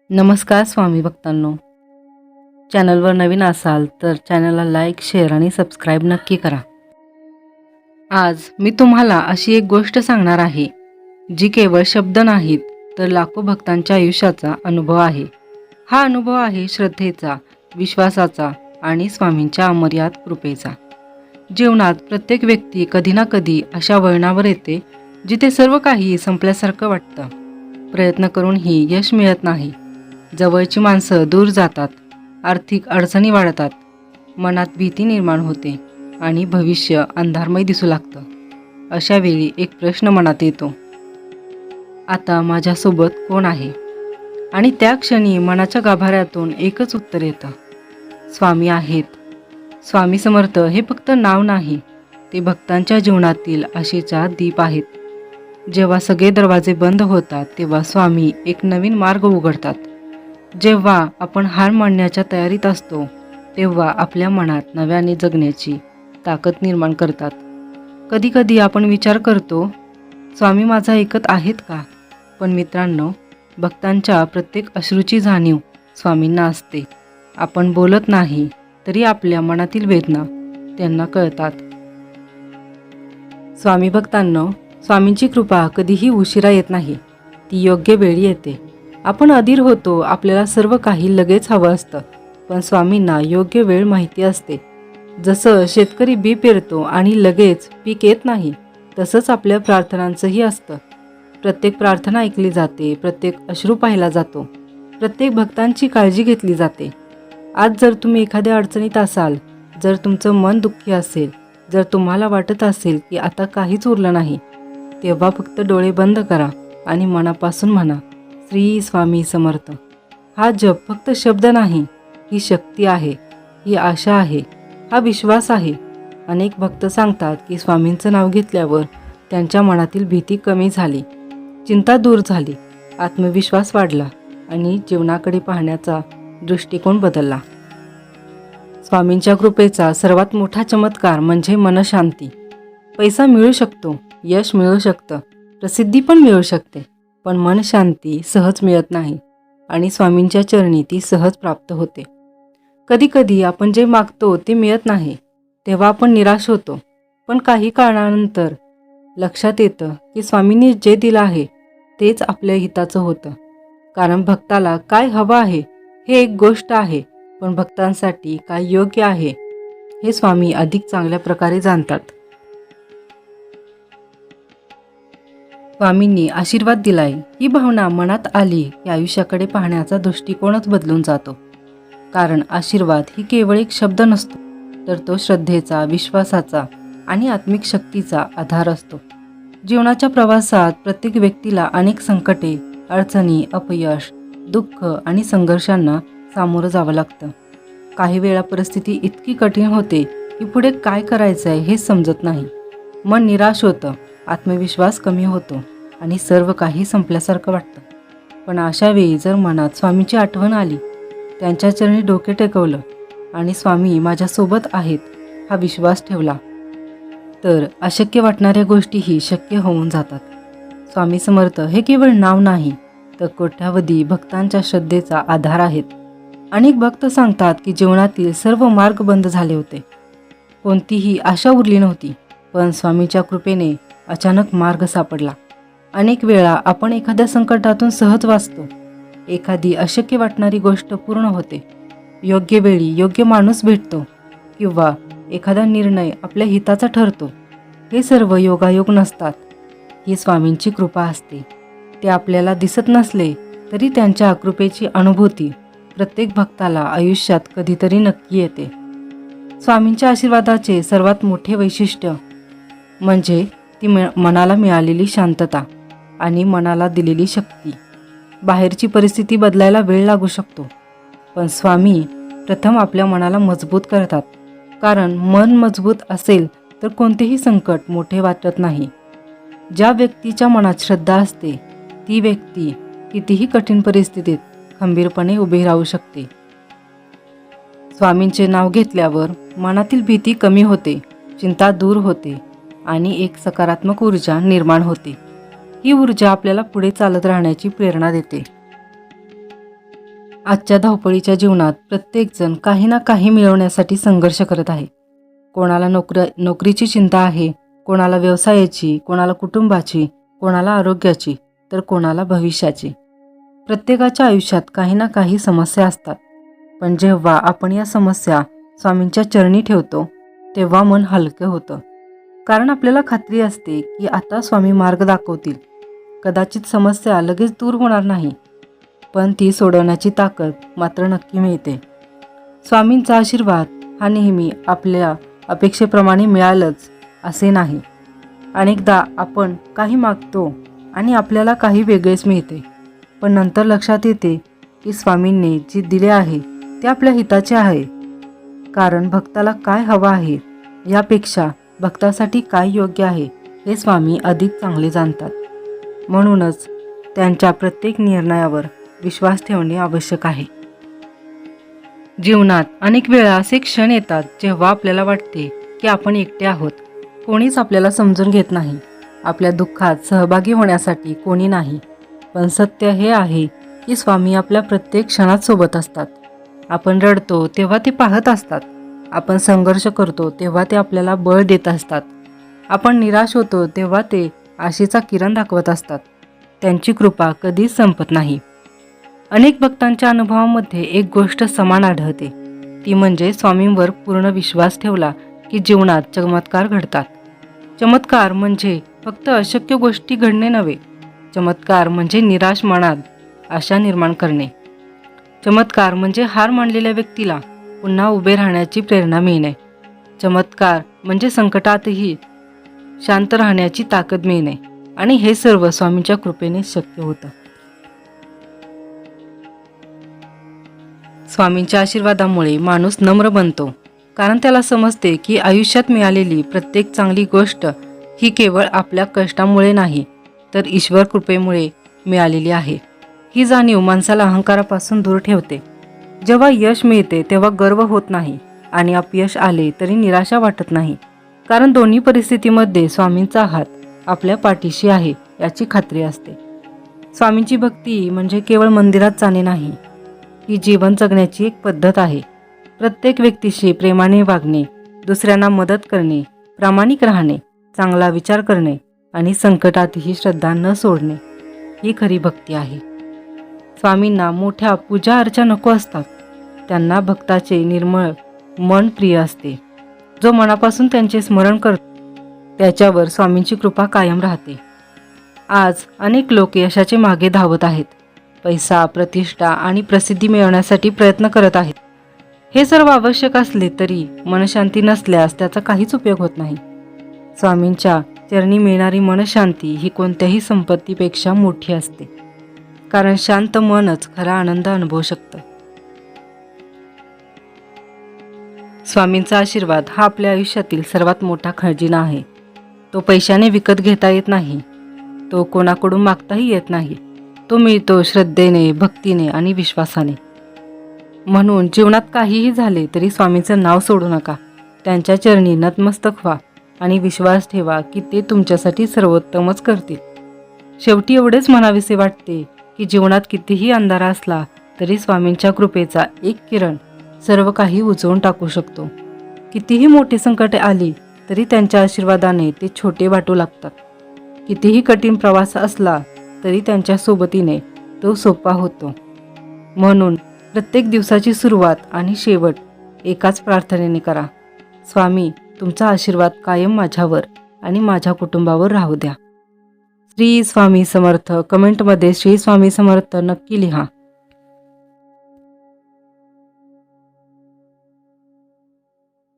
नमस्कार स्वामी भक्तांनो, चॅनलवर नवीन असाल तर चॅनलला लाईक, शेअर आणि सबस्क्राईब नक्की करा. आज मी तुम्हाला अशी एक गोष्ट सांगणार आहे, जी केवळ शब्द नाहीत तर लाखो भक्तांच्या आयुष्याचा अनुभव आहे. हा अनुभव आहे श्रद्धेचा, विश्वासाचा आणि स्वामींच्या अमर्याद कृपेचा. जीवनात प्रत्येक व्यक्ती कधी ना कधी अशा वळणावर येते, जिथे सर्व काही संपल्यासारखं वाटतं. प्रयत्न करूनही यश मिळत नाही. जवळची माणसं दूर जातात, आर्थिक अडचणी वाढतात, मनात भीती निर्माण होते आणि भविष्य अंधारमय दिसू लागतं. अशा वेळी एक प्रश्न मनात येतो, आता माझ्यासोबत कोण आहे? आणि त्या क्षणी मनाच्या गाभाऱ्यातून एकच उत्तर येतं, स्वामी आहेत. स्वामी समर्थ हे फक्त नाव नाही, ते भक्तांच्या जीवनातील आशेचा दीप आहेत. जेव्हा सगळे दरवाजे बंद होतात तेव्हा स्वामी एक नवीन मार्ग उघडतात. जेव्हा आपण हार मानण्याच्या तयारीत असतो तेव्हा आपल्या मनात नव्याने जगण्याची ताकद निर्माण करतात. कधीकधी आपण विचार करतो, स्वामी माझा ऐकत आहेत का? पण मित्रांनो, भक्तांच्या प्रत्येक अश्रूची जाणीव स्वामींना असते. आपण बोलत नाही तरी आपल्या मनातील वेदना त्यांना कळतात. स्वामी भक्तांनो, स्वामींची कृपा कधीही उशिरा येत नाही, ती योग्य वेळी येते. आपण अधीर होतो, आपल्याला सर्व काही लगेच हवं असतं, पण स्वामींना योग्य वेळ माहिती असते. जसं शेतकरी बी पेरतो आणि लगेच पीक येत नाही, तसंच आपल्या प्रार्थनांचंही असतं. प्रत्येक प्रार्थना ऐकली जाते, प्रत्येक अश्रू पाहिला जातो, प्रत्येक भक्तांची काळजी घेतली जाते. आज जर तुम्ही एखाद्या अडचणीत असाल, जर तुमचं मन दुःखी असेल, जर तुम्हाला वाटत असेल की आता काहीच उरलं नाही, तेव्हा फक्त डोळे बंद करा आणि मनापासून म्हणा, श्री स्वामी समर्थ. हा जप फक्त शब्द नाही, ही शक्ती आहे, ही आशा आहे, हा विश्वास आहे. अनेक भक्त सांगतात की स्वामींचं नाव घेतल्यावर त्यांच्या मनातील भीती कमी झाली, चिंता दूर झाली, आत्मविश्वास वाढला आणि जीवनाकडे पाहण्याचा दृष्टिकोन बदलला. स्वामींच्या कृपेचा सर्वात मोठा चमत्कार म्हणजे मनशांती. पैसा मिळू शकतो, यश मिळू शकतं, प्रसिद्धी पण मिळू शकते, पण मनशांती सहज मिळत नाही आणि स्वामींच्या चरणी ती सहज प्राप्त होते. कधीकधी आपण जे मागतो ते मिळत नाही, तेव्हा आपण निराश होतो, पण काही काळानंतर लक्षात येतं की स्वामींनी जे दिलं आहे तेच आपल्या हिताचं होतं. कारण भक्ताला काय हवं आहे हे एक गोष्ट आहे, पण भक्तांसाठी काय योग्य आहे हे स्वामी अधिक चांगल्या प्रकारे जाणतात. स्वामींनी आशीर्वाद दिलाय ही भावना मनात आली की आयुष्याकडे पाहण्याचा दृष्टिकोनच बदलून जातो. कारण आशीर्वाद ही केवळ एक शब्द नसतो, तर तो श्रद्धेचा, विश्वासाचा आणि आत्मिक शक्तीचा आधार असतो. जीवनाच्या प्रवासात प्रत्येक व्यक्तीला अनेक संकटे, अडचणी, अपयश, दुःख आणि संघर्षांना सामोरं जावं लागतं. काही वेळा परिस्थिती इतकी कठीण होते की पुढे काय करायचं आहे हे समजत नाही. मन निराश होतं, आत्मविश्वास कमी होतो आणि सर्व काही संपल्यासारखं वाटतं. पण अशा वेळी जर मनात स्वामींची आठवण आली, त्यांच्या चरणी डोके टेकवलं आणि स्वामी माझ्यासोबत आहेत हा विश्वास ठेवला, तर अशक्य वाटणाऱ्या गोष्टीही शक्य होऊन जातात. स्वामी समर्थ हे केवळ नाव नाही, तर कोट्यावधी भक्तांच्या श्रद्धेचा आधार आहेत. अनेक भक्त सांगतात की जीवनातील सर्व मार्ग बंद झाले होते, कोणतीही आशा उरली नव्हती, पण स्वामीच्या कृपेने अचानक मार्ग सापडला. अनेक वेळा आपण एखाद्या संकटातून सहज वाचतो, एखादी अशक्य वाटणारी गोष्ट पूर्ण होते, योग्य वेळी योग्य माणूस भेटतो किंवा एखादा निर्णय आपल्या हिताचा ठरतो. हे सर्व योगायोग नसतात, ही स्वामींची कृपा असते. ते आपल्याला दिसत नसले तरी त्यांच्या कृपेची अनुभूती प्रत्येक भक्ताला आयुष्यात कधीतरी नक्की येते. स्वामींच्या आशीर्वादाचे सर्वात मोठे वैशिष्ट्य म्हणजे ती मनाला मिळालेली शांतता आणि मनाला दिलेली शक्ती. बाहेरची परिस्थिती बदलायला वेळ लागू शकतो, पण स्वामी प्रथम आपल्या मनाला मजबूत करतात. कारण मन मजबूत असेल तर कोणतेही संकट मोठे वाटत नाही. ज्या व्यक्तीच्या मनात श्रद्धा असते ती व्यक्ती कितीही कठीण परिस्थितीत खंबीरपणे उभी राहू शकते. स्वामींचे नाव घेतल्यावर मनातील भीती कमी होते, चिंता दूर होते आणि एक सकारात्मक ऊर्जा निर्माण होते. ही ऊर्जा आपल्याला पुढे चालत राहण्याची प्रेरणा देते. आजच्या धावपळीच्या जीवनात प्रत्येकजण काही ना काही मिळवण्यासाठी संघर्ष करत आहे. कोणाला नोकरीची चिंता आहे, कोणाला व्यवसायाची, कोणाला कुटुंबाची, कोणाला आरोग्याची, तर कोणाला भविष्याची. प्रत्येकाच्या आयुष्यात काही ना काही समस्या असतात. पण जेव्हा आपण या समस्या स्वामींच्या चरणी ठेवतो तेव्हा मन हलकं होतं. कारण आपल्याला खात्री असते की आता स्वामी मार्ग दाखवतील. कदाचित समस्या लगेच दूर होणार नाही, पण ती सोडवण्याची ताकद मात्र नक्की मिळते. स्वामींचा आशीर्वाद हा नेहमी आपल्या अपेक्षेप्रमाणे मिळालंच असे नाही. अनेकदा आपण काही मागतो आणि आपल्याला काही वेगळेच मिळते, पण नंतर लक्षात येते की स्वामींनी जे दिले आहे ते आपल्या हिताचे आहे. कारण भक्ताला काय हवं आहे यापेक्षा भक्तासाठी काय योग्य आहे हे स्वामी अधिक चांगले जाणतात. म्हणूनच त्यांच्या प्रत्येक निर्णयावर विश्वास ठेवणे आवश्यक आहे. जीवनात अनेक वेळा असे क्षण येतात जेव्हा आपल्याला वाटते की आपण एकटे आहोत. कोणीच आपल्याला समजून घेत नाही. आपल्या दुःखात सहभागी होण्यासाठी कोणी नाही. पण सत्य हे आहे की स्वामी आपल्या प्रत्येक क्षणात सोबत असतात. आपण रडतो तेव्हा ते पाहत असतात. आपण संघर्ष करतो तेव्हा ते आपल्याला बळ देत असतात. आपण निराश होतो तेव्हा ते आशेचा किरण दाखवत असतात. त्यांची कृपा कधीच संपत नाही. अनेक भक्तांच्या अनुभवामध्ये एक गोष्ट समान आढळते, ती म्हणजे स्वामींवर पूर्ण विश्वास ठेवला की जीवनात चमत्कार घडतात. चमत्कार म्हणजे फक्त अशक्य गोष्टी घडणे नव्हे. चमत्कार म्हणजे निराश मनात आशा निर्माण करणे. चमत्कार म्हणजे हार मानलेल्या व्यक्तीला पुन्हा उभे राहण्याची प्रेरणा मिळणे. चमत्कार म्हणजे संकटातही शांत राहण्याची ताकद मिळणे. आणि हे सर्व स्वामींच्या कृपेने शक्य होतं. स्वामींच्या आशीर्वादामुळे माणूस नम्र बनतो. कारण त्याला समजते की आयुष्यात मिळालेली प्रत्येक चांगली गोष्ट ही केवळ आपल्या कष्टामुळे नाही, तर ईश्वर कृपेमुळे मिळालेली आहे. ही जाणीव माणसाला अहंकारापासून दूर ठेवते. जेव्हा यश मिळते तेव्हा गर्व होत नाही आणि अपयश आले तरी निराशा वाटत नाही. कारण दोन्ही परिस्थितीमध्ये स्वामींचा हात आपल्या पाठीशी आहे याची खात्री असते. स्वामींची भक्ती म्हणजे केवळ मंदिरात जाणे नाही, ही जीवन जगण्याची एक पद्धत आहे. प्रत्येक व्यक्तीशी प्रेमाने वागणे, दुसऱ्यांना मदत करणे, प्रामाणिक राहणे, चांगला विचार करणे आणि संकटातही श्रद्धा न सोडणे ही खरी भक्ती आहे. स्वामींना मोठ्या पूजा अर्चा नको असतात. त्यांना भक्ताचे निर्मळ मन प्रिय असते. जो मनापासून त्यांचे स्मरण करतो त्याच्यावर स्वामींची कृपा कायम राहते. आज अनेक लोक यशाचे मागे धावत आहेत. पैसा, प्रतिष्ठा आणि प्रसिद्धी मिळवण्यासाठी प्रयत्न करत आहेत. हे सर्व आवश्यक असले तरी मनशांती नसल्यास त्याचा काहीच उपयोग होत नाही. स्वामींच्या चरणी मिळणारी मनशांती ही कोणत्याही संपत्तीपेक्षा मोठी असते. कारण शांत मनच खरा आनंद अनुभवू शकतं. स्वामींचा आशीर्वाद हा आपल्या आयुष्यातील सर्वात मोठा खजिना आहे. तो पैशाने विकत घेता येत नाही. तो कोणाकडून मागताही येत नाही. तो मिळतो श्रद्धेने, भक्तीने आणि विश्वासाने. म्हणून जीवनात काहीही झाले तरी स्वामींचं नाव सोडू नका. त्यांच्या चरणी नतमस्तक व्हा आणि विश्वास ठेवा की ते तुमच्यासाठी सर्वोत्तमच करतील. शेवटी एवढेच म्हणावेसे वाटते की जीवनात कितीही अंधार असला तरी स्वामींच्या कृपेचा एक किरण सर्व काही उजवून टाकू शकतो. कितीही मोठी संकटे आली तरी त्यांच्या आशीर्वादाने ते छोटे वाटू लागतात. कितीही कठीण प्रवास असला तरी त्यांच्या सोबतीने तो सोपा होतो. म्हणून प्रत्येक दिवसाची सुरुवात आणि शेवट एकाच प्रार्थनेने करा, स्वामी तुमचा आशीर्वाद कायम माझ्यावर आणि माझ्या कुटुंबावर राहू द्या. श्री स्वामी समर्थ. कमेंटमध्ये श्री स्वामी समर्थ नक्की लिहा.